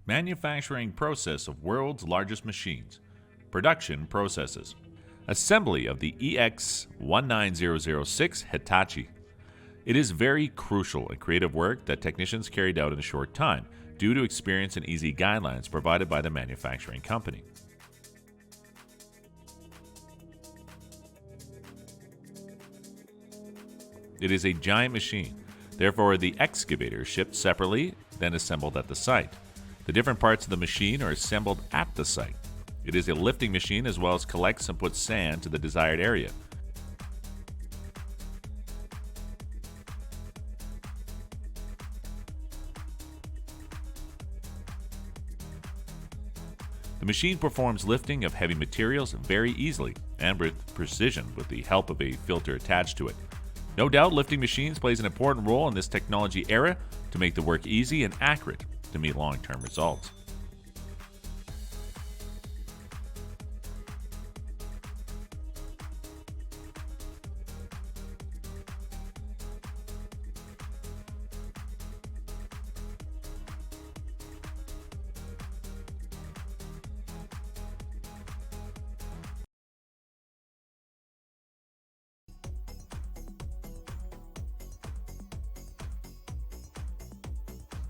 Manufacturing process of world's largest machines. Production processes. Assembly of the EX19006 Hitachi. It is very crucial and creative work that technicians carried out in a short time due to experience and easy guidelines provided by the manufacturing company. It is a giant machine, therefore the excavator is shipped separately, then assembled at the site. The different parts of the machine are assembled at the site. It is a lifting machine as well as collects and puts sand to the desired area. The machine performs lifting of heavy materials very easily and with precision with the help of a filter attached to it. No doubt lifting machines plays an important role in this technology era to make the work easy and accurate to meet long-term results.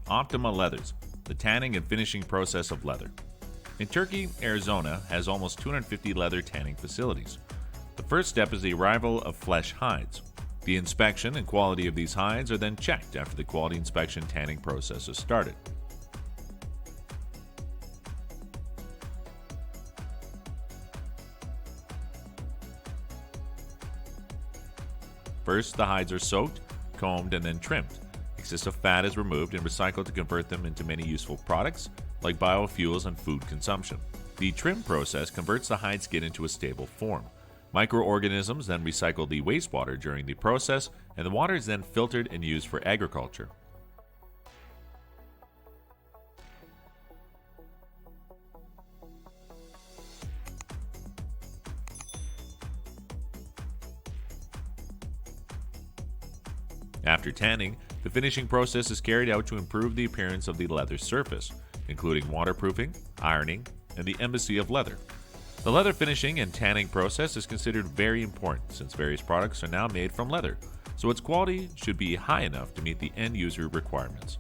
Optima leathers, the tanning and finishing process of leather. In Turkey, Arizona has almost 250 leather tanning facilities. The first step is the arrival of flesh hides. The inspection and quality of these hides are then checked after the quality inspection tanning process is started. First, the hides are soaked, combed, and then trimmed. Excessive fat is removed and recycled to convert them into many useful products like biofuels and food consumption. The trim process converts the hide skin into a stable form. Microorganisms then recycle the wastewater during the process, and the water is then filtered and used for agriculture. After tanning, the finishing process is carried out to improve the appearance of the leather surface, including waterproofing, ironing, and the embassy of leather. The leather finishing and tanning process is considered very important since various products are now made from leather, so its quality should be high enough to meet the end user requirements.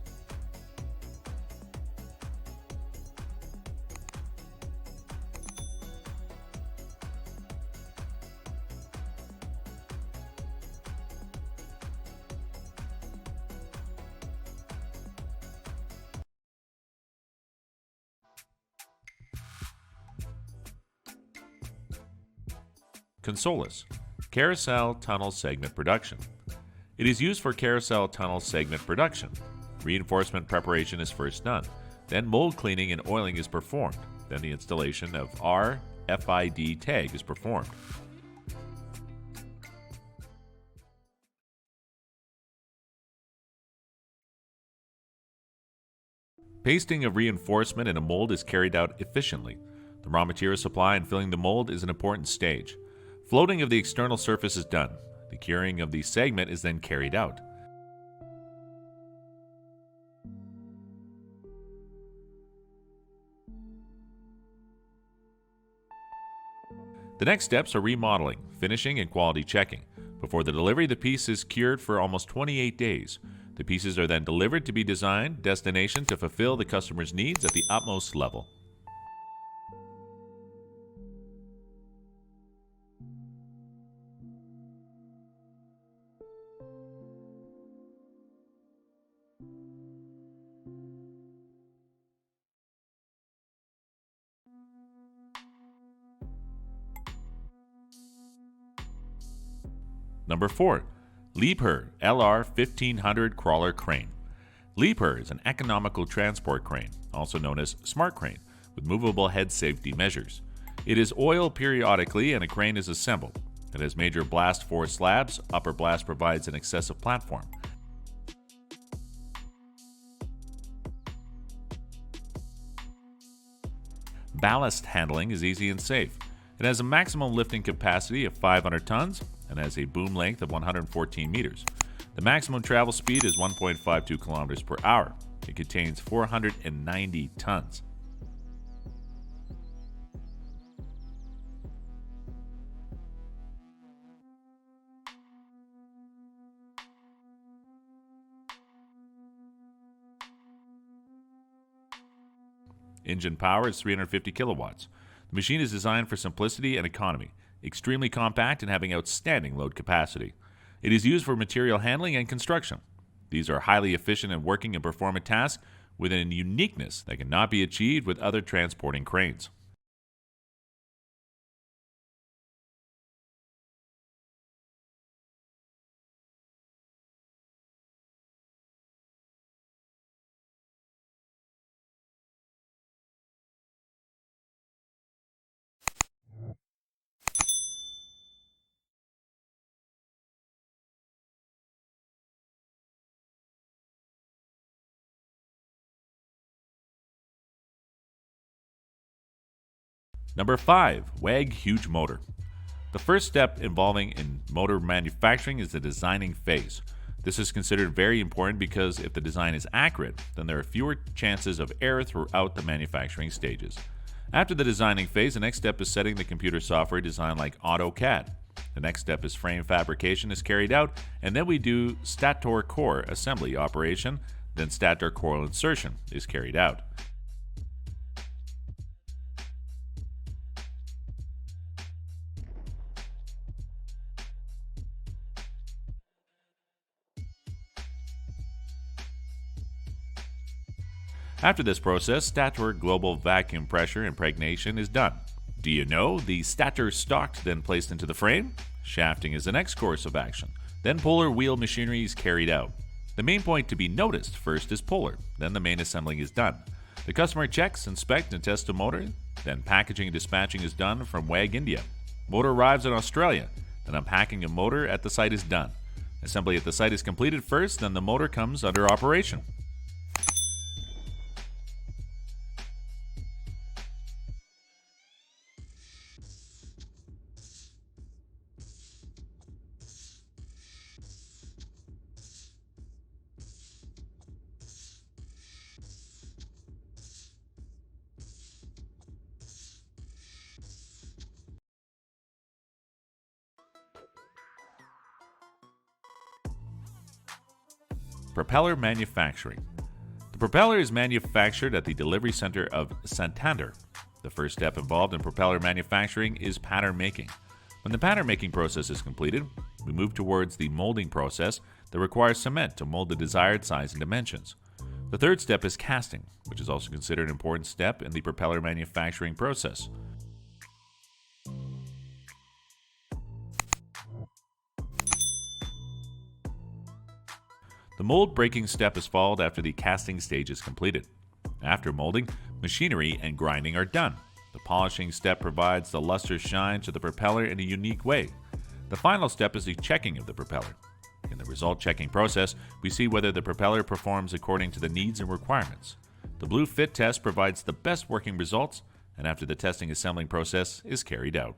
Consolus, carousel tunnel segment production. It is used for carousel tunnel segment production. Reinforcement preparation is first done, then mold cleaning and oiling is performed, then the installation of RFID tag is performed. Pasting of reinforcement in a mold is carried out efficiently. The raw material supply and filling the mold is an important stage. Floating of the external surface is done. The curing of the segment is then carried out. The next steps are remodeling, finishing, and quality checking. Before the delivery, the piece is cured for almost 28 days. The pieces are then delivered to be designed, destination to fulfill the customer's needs at the utmost level. Number 4. Liebherr LR 1500 Crawler Crane. Liebherr is an economical transport crane, also known as smart crane, with movable head safety measures. It is oiled periodically and a crane is assembled. It has major blast force slabs. Upper blast provides an excessive platform. Ballast handling is easy and safe. It has a maximum lifting capacity of 500 tons and has a boom length of 114 meters. The maximum travel speed is 1.52 kilometers per hour. It contains 490 tons. Engine power is 350 kilowatts. The machine is designed for simplicity and economy, extremely compact and having outstanding load capacity. It is used for material handling and construction. These are highly efficient in working and performing tasks with a uniqueness that cannot be achieved with other transporting cranes. Number 5. WAG Huge Motor. The first step involving in motor manufacturing is the designing phase. This is considered very important because if the design is accurate, then there are fewer chances of error throughout the manufacturing stages. After the designing phase, the next step is setting the computer software design like AutoCAD. The next step is frame fabrication is carried out, and then we do stator core assembly operation, then stator coil insertion is carried out. After this process, stator global vacuum pressure impregnation is done. Do you know the stator stocked then placed into the frame? Shafting is the next course of action. Then puller wheel machinery is carried out. The main point to be noticed first is puller, then the main assembling is done. The customer checks, inspects, and tests the motor, then packaging and dispatching is done from WAG India. Motor arrives in Australia, then unpacking a motor at the site is done. Assembly at the site is completed first, then the motor comes under operation. Propeller manufacturing. The propeller is manufactured at the delivery center of Santander. The first step involved in propeller manufacturing is pattern making. When the pattern making process is completed, we move towards the molding process that requires cement to mold the desired size and dimensions. The third step is casting, which is also considered an important step in the propeller manufacturing process. The mold breaking step is followed after the casting stage is completed. After molding, machinery and grinding are done. The polishing step provides the luster shine to the propeller in a unique way. The final step is the checking of the propeller. In the result checking process, we see whether the propeller performs according to the needs and requirements. The blue fit test provides the best working results, and after the testing assembling process is carried out.